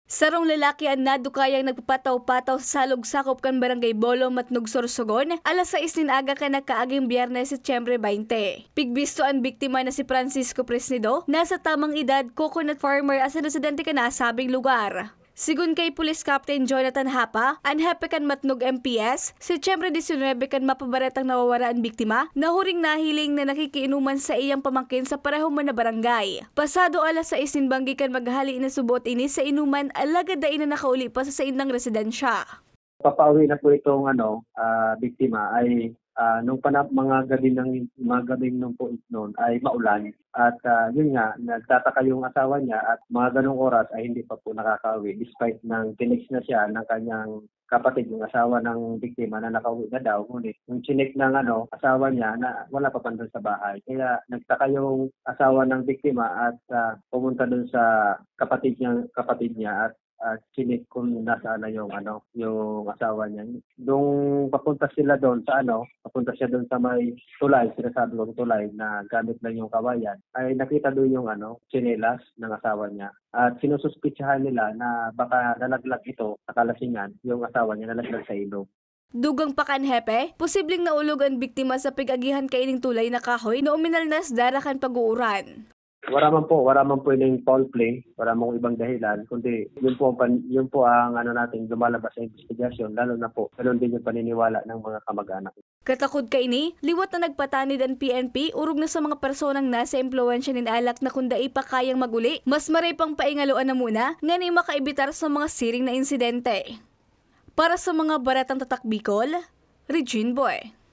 Sarong lalaki ang nadukayang nagpapataw-pataw sa salog sakop kan Barangay Bolo, Matnog, Sorsogon, alas 6 nin aga ka nagkaaging Biyernes, Setyembre 20. Pigbisto ang biktima na si Francisco Presnido, nasa tamang edad, coconut farmer as residente ka na sabing lugar. Sigun kay Police Captain Jonathan Hapa, ang hepe kan Matnog MPS, Setyembre 19 kan mapabaretang nawawala ang biktima, na huring nahiling na nakikiinuman sa iyang pamangkin sa parehong man na barangay. Pasado alas 6 ninbanggi kan maghali na subot ini sa inuman, alagad dain na nakauli pa sa indang residensya. Papauwi na po itong biktima ay nung mga gabing nung po noon ay maulan at yun nga nagtataka yung asawa niya at mga ganong oras ay hindi pa po nakakauwi despite ng tinext na siya ng kanyang kapatid, yung asawa ng biktima na nakauwi na daw, ngunit yung chinek ng asawa niya na wala pa doon sa bahay. Kaya nagtaka yung asawa ng biktima at pumunta doon sa kapatid niya at chinik kung nasaan na yung asawa niya. Nung papunta siya doon sa may tulay, sinasabi kong tulay na gamit lang yung kawayan, ay nakita doon yung tsinelas ng asawa niya. At sinususpitsahan nila na baka nalaglag ito sa kalasingan, yung asawa niya nalaglag sa ilog. Dugang pakan hepe, posibleng naulog ang biktima sa pigagihan kaining tulay na kahoy na uminalnas darakan pag-uuran. Wala man po yung foul play, wala mong ibang dahilan, kundi yun po ang natin lumalabas sa investigasyon, lalo na po, ganun din yung paniniwala ng mga kamag-anak. Katakod ka ini, liwat na nagpatanid ang PNP, urog na sa mga personang nasa impluensya nin alak na kunda ipa kayang maguli, mas maray pang paingaluan na muna, nga ni makaibitar sa mga siring na insidente. Para sa mga baratang tatak Bicol, Regine Boy.